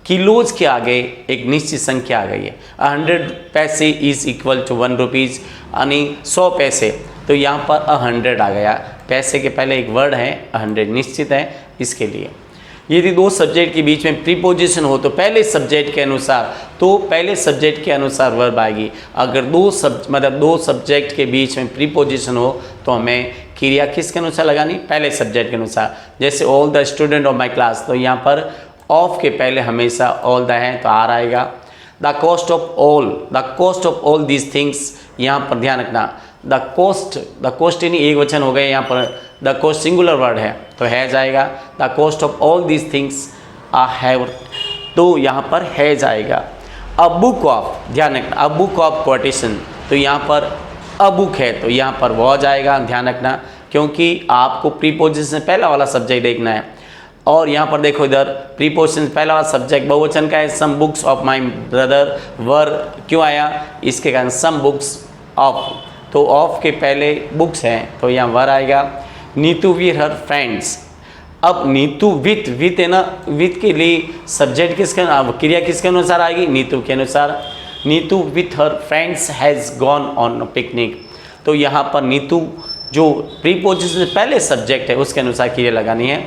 किलोज के आगे एक निश्चित संख्या आ गई है। 100 पैसे इज़ इक्वल टू 1 रुपीज़, यानी 100 पैसे। तो यहाँ पर 100 आ गया, पैसे के पहले एक वर्ड है 100 निश्चित है इसके लिए। यदि दो सब्जेक्ट के बीच में प्रीपोजिशन हो तो पहले सब्जेक्ट के अनुसार, तो पहले सब्जेक्ट के अनुसार वर्ब आएगी। अगर दो सब्जेक्ट के बीच में प्रीपोजिशन हो तो हमें क्रिया किसके अनुसार लगानी, पहले सब्जेक्ट के अनुसार। जैसे all the student of my class, तो यहाँ पर ऑफ के पहले हमेशा ऑल द है तो आर आएगा। The cost of all these things, यहाँ पर ध्यान रखना, द कोस्ट यानी एक वचन हो गए, यहाँ पर द कोस्ट सिंगुलर वर्ड है तो हैज आएगा। The cost of all these things uh have, तो यहाँ पर हैज आएगा। अ बुक ऑफ, ध्यान रखना, अ बुक ऑफ कोटेशन, तो यहाँ पर अ बुक है तो यहाँ पर वॉज आएगा, ध्यान रखना, क्योंकि आपको प्रीपोजिशन पहला वाला सब्जेक्ट देखना है। और यहाँ पर देखो इधर प्रीपोजिशन पहला वाला सब्जेक्ट बहुवचन का है, some books of my brother were, क्यों आया, इसके कारण सम बुक्स ऑफ, तो ऑफ के पहले बुक्स हैं तो यहाँ वर आएगा। नीतू विथ हर फ्रेंड्स, अब नीतू विथ है ना, विथ के लिए सब्जेक्ट किसके, क्रिया किसके अनुसार आएगी, नीतू के अनुसार। Neetu with her friends has gone on picnic, तो यहाँ पर नीतू जो प्रीपोजिशन पहले सब्जेक्ट है उसके अनुसार क्रिया लगानी है।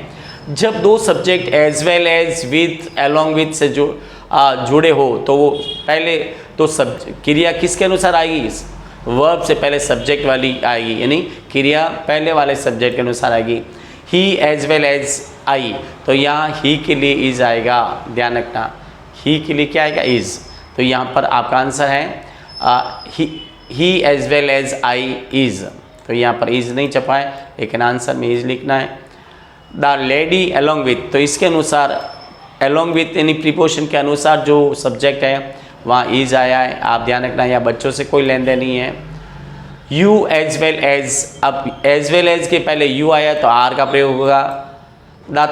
जब दो subject as well as with along with से जो जुड़े हो तो वो पहले तो क्रिया किसके अनुसार आएगी, वर्ब से पहले सब्जेक्ट वाली आएगी, यानी क्रिया पहले वाले सब्जेक्ट के अनुसार आएगी। ही एज वेल एज आई, तो यहाँ ही के लिए इज आएगा, ध्यान रखना, ही के लिए क्या आएगा, इज। तो यहाँ पर आपका आंसर है he as well as I is, तो यहाँ पर इज नहीं छपा है लेकिन आंसर में इज लिखना है। द लेडी अलॉन्ग विथ, तो इसके अनुसार अलॉन्ग विथ यानी प्रीपोजिशन के अनुसार जो सब्जेक्ट है वहाँ इज आया है, आप ध्यान रखना, या बच्चों से कोई लेन देन नहीं है। यू एज वेल एज, अब एज वेल एज के पहले यू आया तो आर का प्रयोग होगा। द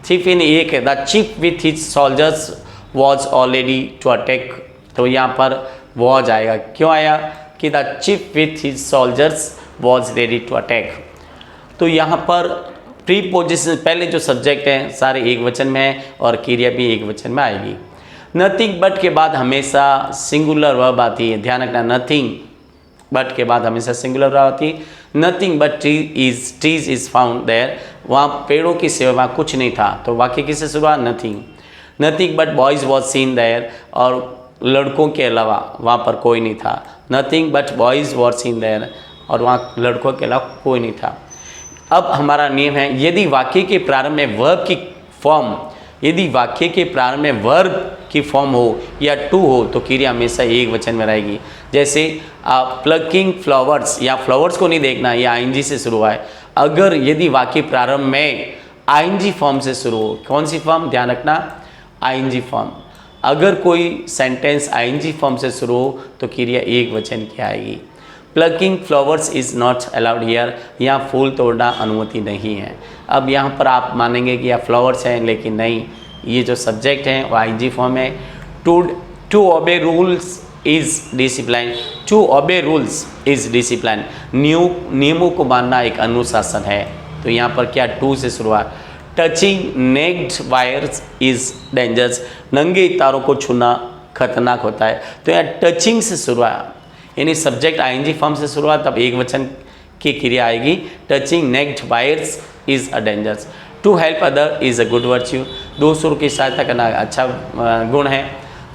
थीफ इन एक है, the chief with his soldiers was already to attack, तो यहाँ पर वॉज आएगा, क्यों आया कि the chief with his soldiers was ready to attack. तो यहाँ पर प्रीपोजिशन पहले जो सब्जेक्ट हैं सारे एक वचन में है और क्रिया भी एक वचन में आएगी। नथिंग बट के बाद हमेशा सिंगुलर वर्ब आती है, ध्यान रखना, नथिंग बट के बाद हमेशा सिंगुलर वर्ब आती है। Nothing but trees is found there, वहाँ पेड़ों की सिवा कुछ नहीं था, तो वाक्य किससे शुरू हुआ, nothing. Nothing but boys was seen there, और लड़कों के अलावा वहाँ पर कोई नहीं था। Nothing but boys was seen there, और वहाँ लड़कों के अलावा कोई नहीं था। अब हमारा नियम है, यदि वाक्य के प्रारंभ में वर्ब की फॉर्म, यदि वाक्य के प्रारंभ में वर्ब की फॉर्म हो या टू हो तो क्रिया हमेशा एक वचन में रहेगी। जैसे प्लकिंग फ्लावर्स, या फ्लावर्स को नहीं देखना, या आईएनजी से शुरू हुआ है। अगर यदि वाक्य प्रारंभ में आईएनजी फॉर्म से शुरू हो, कौन सी फॉर्म, ध्यान रखना, आईएनजी फॉर्म। अगर कोई सेंटेंस आईएनजी फॉर्म से शुरू हो तो क्रिया एक वचन की आएगी। Plucking flowers is not allowed here, यहाँ फूल तोड़ना अनुमति नहीं है। अब यहाँ पर आप मानेंगे कि यह फ्लावर्स हैं, लेकिन नहीं, ये जो सब्जेक्ट हैं वो आईएनजी फॉर्म है। To obey rules is discipline, to obey rules is discipline, नियमों को मानना एक अनुशासन है। तो यहाँ पर क्या टू से शुरुआत। Touching naked wires is dangerous, नंगे तारों को छूना खतरनाक होता है। तो यहाँ टचिंग से शुरुआत, यानी सब्जेक्ट आईएनजी फॉर्म से शुरुआत, तब एक वचन की क्रिया आएगी। Touching naked wires is a dangerous. To help other is a good virtue, दूसरों की सहायता करना अच्छा गुण है।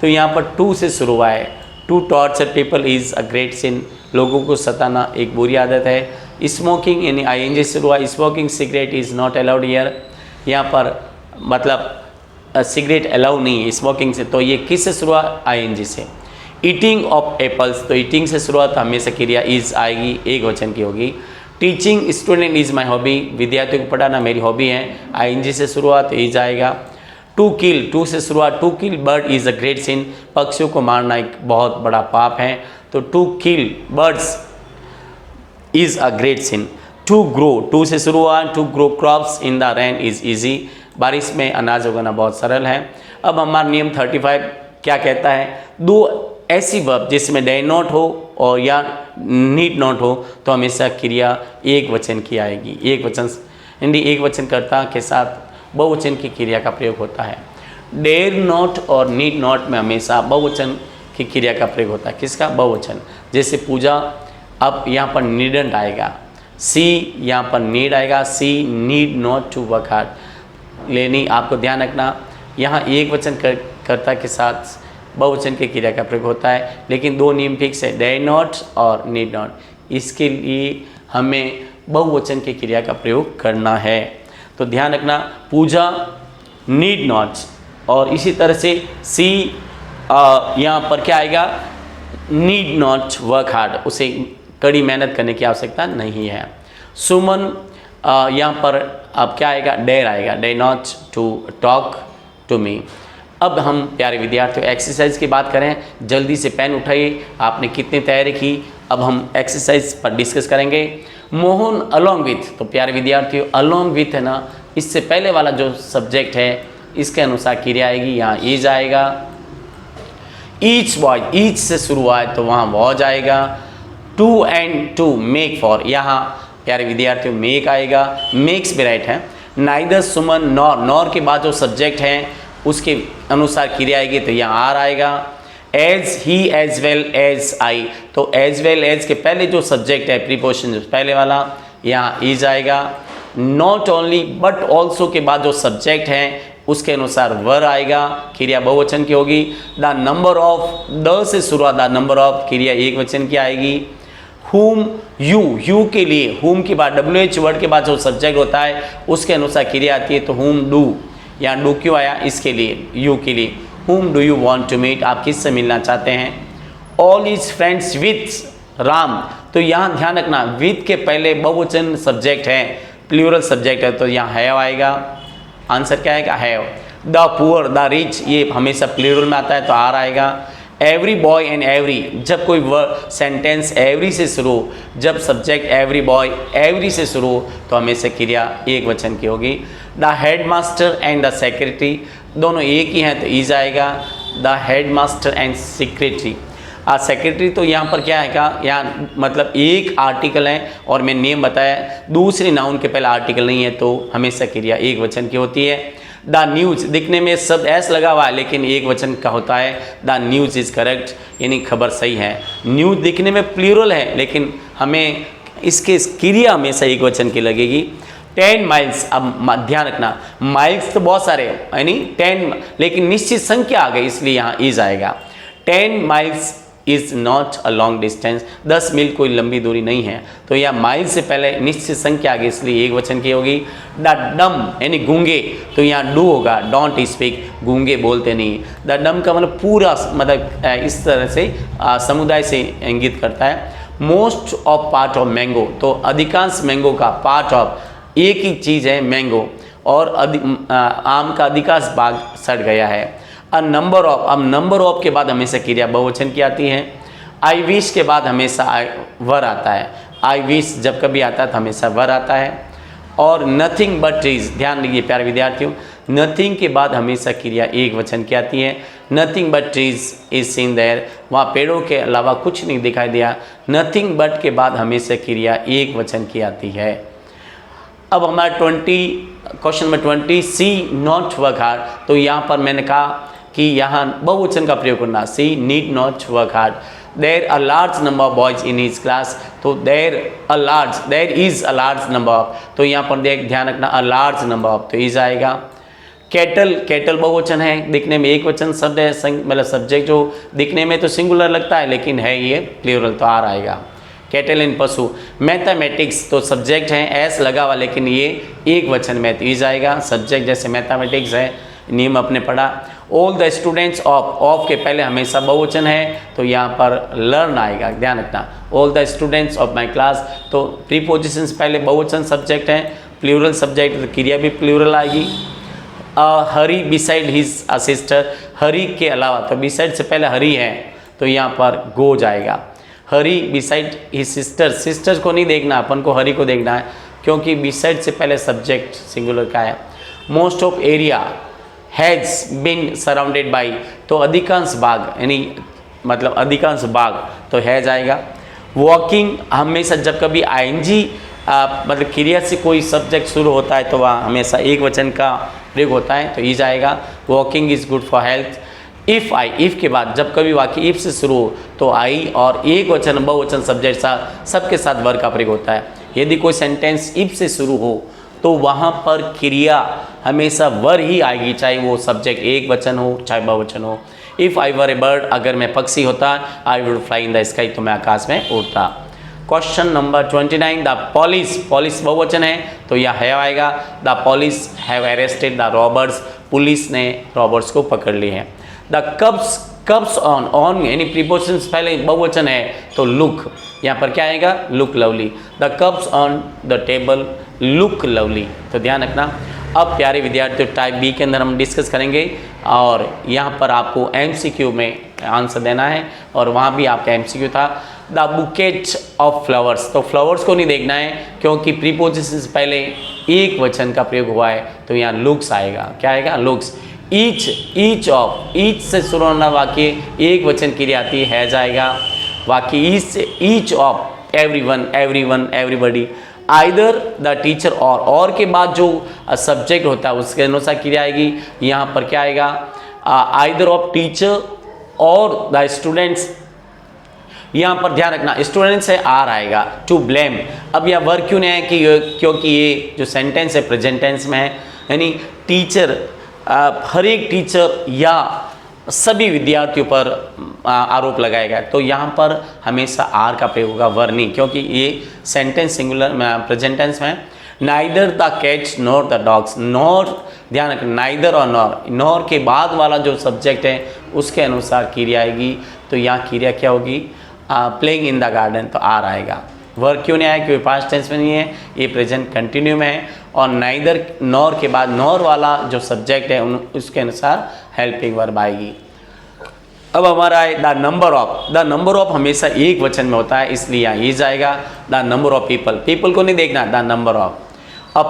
तो यहाँ पर टू से शुरू हुआ है। To torture people is a great sin, लोगों को सताना एक बुरी आदत है। स्मोकिंग यानी आईएनजी से शुरू हुआ, smoking cigarette is not allowed here, यहाँ पर मतलब सिगरेट अलाउ नहीं है स्मोकिंग से, तो ये किस से शुरू हुआ, आईएनजी से। ईटिंग ऑफ एप्पल्स, तो ईटिंग से शुरुआत हमेशा क्रिया इज़ आएगी, एक वचन की होगी। Teaching student is my hobby, विद्यार्थियों को पढ़ाना मेरी हॉबी है, आईएनजी से शुरुआत इज आएगा। टू किल, टू से शुरुआत, to kill bird is a great sin, पक्षियों को मारना एक बहुत बड़ा पाप है, तो to kill birds is a great sin. To grow, to से शुरू हुआ, to grow crops in the rain is easy, बारिश में अनाज उगाना बहुत सरल है। अब हमारा नियम 35 क्या कहता है, दो ऐसी वर्ब जिसमें डे नॉट हो और या नीड नॉट हो तो हमेशा क्रिया एक वचन की आएगी। एक वचन यानी एक वचनकर्ता के साथ बहुवचन की क्रिया का प्रयोग होता है। डेयर नॉट और नीड नॉट में हमेशा बहुवचन की क्रिया का प्रयोग होता है। किसका, बहुवचन। जैसे पूजा, अब यहाँ पर नीडंट आएगा, सी यहाँ पर नीड आएगा, she need not to work hard. लेनी आपको ध्यान रखना, यहाँ एक वचन कर्ता के साथ बहुवचन की क्रिया का प्रयोग होता है, लेकिन दो नियम फिक्स है, डे नॉट और नीड नॉट। इसके लिए हमें बहुवचन की क्रिया का प्रयोग करना है, तो ध्यान रखना, पूजा नीड नॉट, और इसी तरह से सी यहाँ पर क्या आएगा, नीड नॉट वर्क हार्ड, उसे कड़ी मेहनत करने की आवश्यकता नहीं है। सुमन यहाँ पर अब क्या आएगा, डेयर आएगा, dare not to talk to me. अब हम प्यारे विद्यार्थियों एक्सरसाइज की बात करें, जल्दी से पेन उठाइए, आपने कितनी तैयारी की। अब हम एक्सरसाइज पर डिस्कस करेंगे। मोहन अलोंग विथ, तो प्यारे विद्यार्थियों अलोंग विथ है ना, इससे पहले वाला जो सब्जेक्ट है इसके अनुसार क्रिया आएगी, यहाँ ईज आएगा। ईच बॉय, ईच से शुरू हुआ है तो वहाँ वॉज आएगा। Two and two make four, यहाँ प्यारे विद्यार्थियों मेक आएगा, मेक्स भी राइट है। नाइदर सुमन नॉर, नॉर के बाद जो सब्जेक्ट हैं उसके अनुसार क्रिया आएगी तो यहाँ आर आएगा। As he as well as I, तो एज वेल एज के पहले जो सब्जेक्ट है प्रीपोजिशन जो पहले वाला, यहाँ इज आएगा। नॉट ओनली बट ऑल्सो के बाद जो सब्जेक्ट हैं उसके अनुसार वर आएगा, क्रिया बहुवचन की होगी। द नंबर ऑफ, द से शुरुआत, द नंबर ऑफ क्रिया एक वचन की आएगी। हुम, यू के लिए, हुम के बाद WH वर्ड के बाद जो सब्जेक्ट होता है उसके अनुसार क्रिया आती है, तो हुम डू, यहाँ डू क्यों आया, इसके लिए, यू के लिए। Whom do you want to meet, आप किससे मिलना चाहते हैं। All is friends with Ram, तो यहाँ ध्यान रखना विथ के पहले बहुवचन सब्जेक्ट है, प्लूरल सब्जेक्ट है, तो यहाँ हैव आएगा। आंसर क्या आएगा, have. The poor, the rich, ये हमेशा प्लूरल में आता है तो आर आएगा। एवरी बॉय एंड एवरी, जब कोई सेंटेंस एवरी से शुरू, जब सब्जेक्ट एवरी बॉय एवरी से शुरू तो हमेशा क्रिया एक वचन की होगी। The head master and the secretary, दोनों एक ही हैं तो इज आएगा। The head master and secretary. Secretary तो यहाँ पर क्या है का, यहाँ मतलब एक आर्टिकल है और मैं नेम बताया, दूसरे नाउन के पहले आर्टिकल नहीं है तो हमेशा क्रिया एक वचन की होती है। द न्यूज़, दिखने में शब्द एस लगा हुआ है लेकिन एक वचन का होता है। द न्यूज़ इज़ करेक्ट, यानी खबर सही है। न्यूज़ दिखने में प्लूरल है लेकिन हमें इसके क्रिया हमेशा एक वचन की लगेगी। 10 माइल्स, अब ध्यान रखना माइल्स तो बहुत सारे यानी 10, लेकिन निश्चित संख्या आ गई इसलिए यहाँ इज आएगा। 10 miles is not a long distance, 10 मील कोई लंबी दूरी नहीं है, तो यह माइल से पहले निश्चित संख्या आ गई इसलिए एक वचन की होगी। द डम यानी गूंगे, तो यहाँ डू होगा, डोंट स्पीक, गूंगे बोलते नहीं। द डम का मतलब पूरा, मतलब इस तरह से समुदाय से इंगित करता है। Most of part of mango, तो अधिकांश मैंगो का, पार्ट ऑफ एक ही चीज़ है मैंगो, और आम का अधिकांश भाग सड़ गया है। अ नंबर ऑफ, अब नंबर ऑफ के बाद हमेशा क्रिया बहुवचन की आती है। आई विश के बाद हमेशा वर आता है, आई विश जब कभी आता है तो हमेशा वर आता है। और नथिंग बट ट्रीज, ध्यान दीजिए प्यारे विद्यार्थियों, नथिंग के बाद हमेशा क्रिया एक वचन की आती है। Nothing but trees is seen there, वहाँ पेड़ों के अलावा कुछ नहीं दिखाई दिया। नथिंग बट के बाद हमेशा क्रिया एक वचन की आती है। अब हमारा question number 20, see not work hard, तो यहाँ पर मैंने कहा कि यहाँ बहुवचन का प्रयोग करना, she need not work hard. There a large number of boys in his class, तो there is a large number of, तो यहाँ पर ध्यान रखना अ लार्ज नंबर ऑफ, तो इज आएगा। कैटल, कैटल बहुवचन है, दिखने में एक वचन शब्द है, मतलब सब्जेक्ट जो दिखने में तो सिंगुलर लगता है लेकिन है ये प्लूरल, तो आर आएगा। कैटल इन पशु। मैथमेटिक्स, तो सब्जेक्ट है, एस लगा हुआ लेकिन ये एक वचन में, तो इज आएगा। सब्जेक्ट जैसे मैथमेटिक्स है, नियम अपने पढ़ा। ऑल द स्टूडेंट्स ऑफ के पहले हमेशा बहुवचन है तो यहाँ पर लर्न आएगा, ध्यान रखना। All the students of my class, तो प्रीपोजिशंस पहले बहुवचन सब्जेक्ट है, प्लूरल सब्जेक्ट तो क्रिया भी प्लूरल आएगी। हरी बिसाइड हिज सिस्टर, हरी के अलावा, तो बिसाइड से पहले हरी है तो यहाँ पर गो जाएगा। हरी बिसाइड हिज सिस्टर, सिस्टर्स को नहीं देखना, अपन को हरी को देखना है क्योंकि बिसाइड से पहले सब्जेक्ट सिंगुलर का है। Most of area has been surrounded by, तो अधिकांश भाग यानी मतलब अधिकांश भाग, तो है जाएगा। वॉकिंग, हमेशा जब कभी आईएनजी मतलब क्रिया से कोई सब्जेक्ट शुरू होता है तो वह हमेशा एक वचन का प्रयोग होता है, तो ई जाएगा। Walking is good for health. If I, if के बाद जब कभी वाक्य इफ़ से शुरू हो तो आई और एक वचन बहुवचन सब्जेक्ट सबके साथ वर्ग का प्रयोग होता है। यदि कोई सेंटेंस इफ़ से शुरू हो तो वहाँ पर क्रिया हमेशा वर ही आएगी, चाहे वो सब्जेक्ट एक वचन हो चाहे बहुवचन हो। If I were A bird, अगर मैं पक्षी होता, I would fly in the sky, तो मैं आकाश में उड़ता। Question number 29, the police, police बहुवचन है तो यह है आएगा। The police have arrested the robbers, police ने रॉबर्स को पकड़ लिए हैं। The cups, cups on, on यानी प्रीपोजिशंस पहले बहुवचन है तो लुक, यहाँ पर क्या आएगा, look lovely. The cups on the table look lovely, तो ध्यान रखना। अब प्यारे विद्यार्थियों टाइप बी के अंदर हम डिस्कस करेंगे और यहाँ पर आपको एमसीक्यू में आंसर देना है और वहाँ भी आपका एमसीक्यू था। द बुकेट ऑफ फ्लावर्स, तो फ्लावर्स को नहीं देखना है क्योंकि प्रीपोजिशंस पहले एक वचन का प्रयोग हुआ है तो यहाँ लुक्स आएगा, क्या आएगा, लुक्स। ईच ऑफ, ईच से शुरू होना वाक्य एक वचन की आती है जाएगा। वाक्य ईच से, each of, everyone, everyone, everybody. Either the teacher और के बाद जो सब्जेक्ट होता है उसके अनुसार क्रिया आएगी। यहाँ पर क्या आएगा, आइदर ऑफ टीचर और द स्टूडेंट्स, यहाँ पर ध्यान रखना स्टूडेंट्स है आर आएगा। टू ब्लेम, अब यह वर्ग क्यों नहीं है कि क्योंकि ये जो सेंटेंस है प्रेजेंट टेंस में है, यानी टीचर, हर एक टीचर या सभी विद्यार्थियों पर आरोप लगाएगा, तो यहाँ पर हमेशा आर का प्रयोग होगा, वर नहीं, क्योंकि ये सेंटेंस सिंगुलर प्रेजेंट टेंस में। Neither the cats nor the dogs, nor ध्यान रखना, नाइदर और नॉर, नॉर के बाद वाला जो सब्जेक्ट है उसके अनुसार क्रिया आएगी, तो यहाँ क्रिया क्या होगी, प्लेइंग इन द गार्डन, तो आर आएगा। वर्ग क्यों नहीं आया, क्योंकि पास्ट टेंस में नहीं है, ये प्रेजेंट कंटिन्यू में है, और नाइदर नॉर के बाद नॉर वाला जो सब्जेक्ट है उसके अनुसार हेल्पिंग वर्ब आएगी। अब हमारा है the number of, the number of हमेशा एक वचन में होता है इसलिए यहाँ ये जाएगा। The number of people, people को नहीं देखना, the number of. A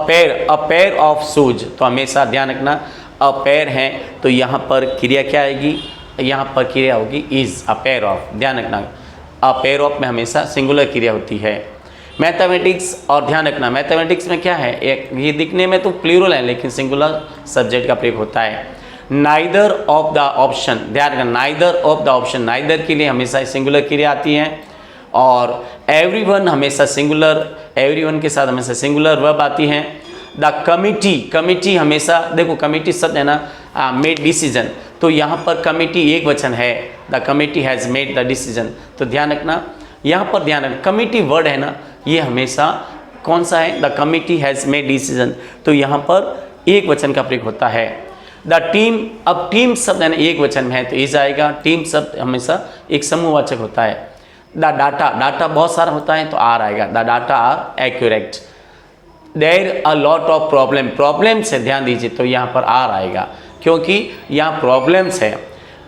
pair of shoes, तो हमेशा ध्यान रखना अ पेयर है तो यहाँ पर क्रिया क्या आएगी, यहाँ पर क्रिया होगी इज, अ पेयर ऑफ, ध्यान रखना अ पेयर ऑफ में हमेशा सिंगुलर क्रिया होती है। मैथमेटिक्स, और ध्यान रखना मैथमेटिक्स में क्या है, एक ये दिखने में तो प्लूरल है लेकिन सिंगुलर सब्जेक्ट का प्रयोग होता है। नाइदर ऑफ द ऑप्शन, ध्यान रखना neither of the option, neither के लिए हमेशा सिंगुलर क्रिया आती है। और एवरीवन हमेशा सिंगुलर, एवरीवन के साथ हमेशा सिंगुलर वर्ब आती हैं। द कमिटी, कमिटी हमेशा देखो कमिटी शब्द है ना, मेड डिसीजन, तो यहाँ पर कमिटी एक वचन है, the committee has made the decision. तो ध्यान रखना यहाँ पर, ध्यान रखना कमिटी वर्ड है ना, ये हमेशा कौन सा है, the committee has made decision, तो यहाँ पर एक वचन का प्रयोग होता है। द टीम, अब टीम शब्द है ना एक वचन में है तो इज आएगा, टीम शब्द हमेशा एक समूहवाचक होता है। द डाटा, डाटा बहुत सारा होता है तो आर आएगा, the data are accurate. There a lot of problem, problem से ध्यान दीजिए तो यहाँ पर आर आएगा क्योंकि यहाँ प्रॉब्लम्स है।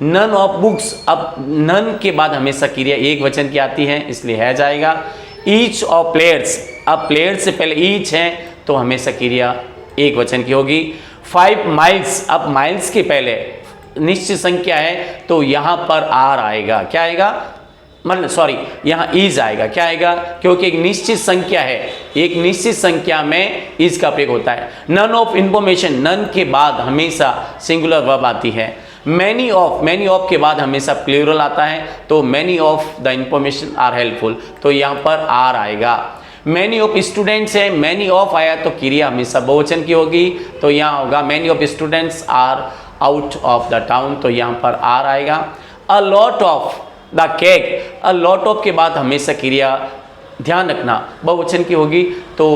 नन ऑफ बुक्स, अब नन के बाद हमेशा क्रिया एक वचन की आती है इसलिए है जाएगा। ईच ऑफ प्लेयर्स, अब प्लेयर्स से पहले ईच है तो हमेशा क्रिया एक वचन की होगी। 5 माइल्स, अब माइल्स के पहले निश्चित संख्या है तो यहाँ पर आर आएगा, क्या आएगा, मतलब सॉरी यहाँ इज आएगा, क्या आएगा, क्योंकि एक निश्चित संख्या है, एक निश्चित संख्या में इज का प्रयोग होता है। नन ऑफ इंफॉर्मेशन, नन के बाद हमेशा सिंगुलर वर्ब आती है। मैनी ऑफ, मैनी ऑफ के बाद हमेशा प्लूरल आता है तो many of the information are helpful, तो यहाँ पर आर आएगा। मैनी ऑफ स्टूडेंट्स है, मैनी ऑफ आया तो क्रिया हमेशा बहुवचन की होगी तो यहाँ होगा many of students are out of the town, तो यहाँ पर आर आएगा। A lot of the cake, a lot of के बाद हमेशा क्रिया ध्यान रखना बहुवचन की होगी तो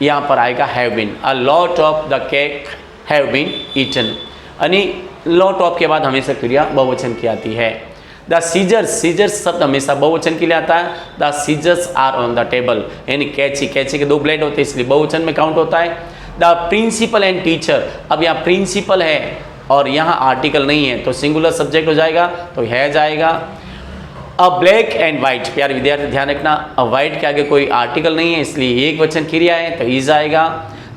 यहाँ पर आएगा have been, a lot of the cake have been eaten, यानी लॉट ऑफ के बाद हमेशा क्रिया बहुवचन की आती है। द सीजर्स, सीजर्स शब्द हमेशा बहुवचन के लिए आता है। The scissors are on the table, यानी कैची, कैची के 2 ब्लेड होते हैं इसलिए बहुवचन में काउंट होता है। द प्रिंसिपल एंड टीचर, अब यहाँ प्रिंसिपल है और यहाँ आर्टिकल नहीं है तो सिंगुलर सब्जेक्ट हो जाएगा तो है जाएगा। अ ब्लैक एंड वाइट, प्यारे विद्यार्थी ध्यान रखना अ वाइट के आगे कोई आर्टिकल नहीं है इसलिए एक वचन क्रिया है तो इज आएगा।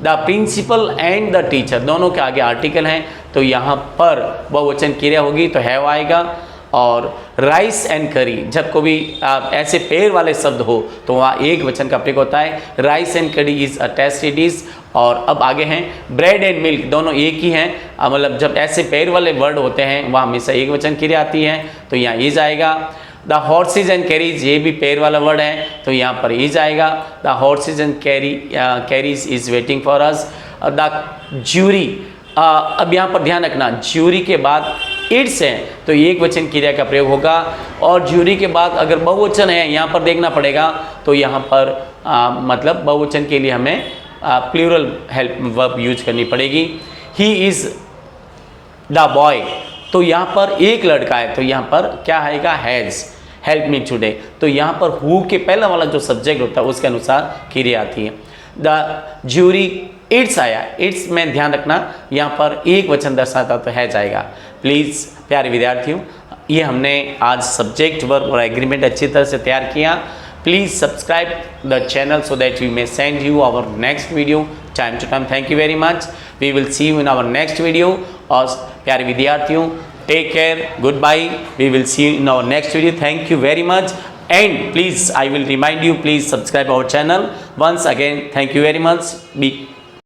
The principal and the teacher, दोनों के आगे आर्टिकल हैं तो यहाँ पर बहुवचन क्रिया होगी तो हैव आएगा। और राइस एंड करी, जब कोई ऐसे पेड़ वाले शब्द हो तो वहाँ एक वचन का प्रयोग होता है। राइस एंड करी इज अ टेस्टी डिश। और अब आगे हैं ब्रेड एंड मिल्क, दोनों एक ही हैं, मतलब जब ऐसे पेड़ वाले वर्ड होते हैं वहाँ हमेशा एक वचन क्रिया आती है तो यहाँ इज आएगा। द हॉर्सेज एंड कैरीज, ये भी पेड़ वाला वर्ड है तो यहाँ पर इज आएगा। The horses and carries is waiting for us. The jury, अब यहाँ पर ध्यान रखना ज्यूरी के बाद इट्स है तो एक वचन क्रिया का प्रयोग होगा। और ज्यूरी के बाद अगर बहुवचन है यहाँ पर देखना पड़ेगा तो यहाँ पर मतलब बहुवचन के लिए हमें प्लूरल हेल्प वर्ब यूज करनी पड़ेगी। ही इज़ द बॉय, तो यहाँ पर एक लड़का है तो यहाँ पर क्या आएगा, हैज़ हेल्प मी टुडे, तो यहाँ पर हु के पहला वाला जो सब्जेक्ट होता है उसके अनुसार क्रिया आती है। द ज्यूरी इट्स आया, इट्स में ध्यान रखना यहाँ पर एक वचन दर्शाता तो है जाएगा। प्लीज़ प्यारे विद्यार्थियों, ये हमने आज सब्जेक्ट वर्ब और एग्रीमेंट अच्छी तरह से तैयार किया। Please subscribe the channel so that we may send you our next video time to time. Thank you very much. We will see you in our next video. और प्यारे विद्यार्थियों, take care, goodbye. We will see you in our next video. Thank you very much. And please, I will remind you, please subscribe our channel once again. Thank you very much. Be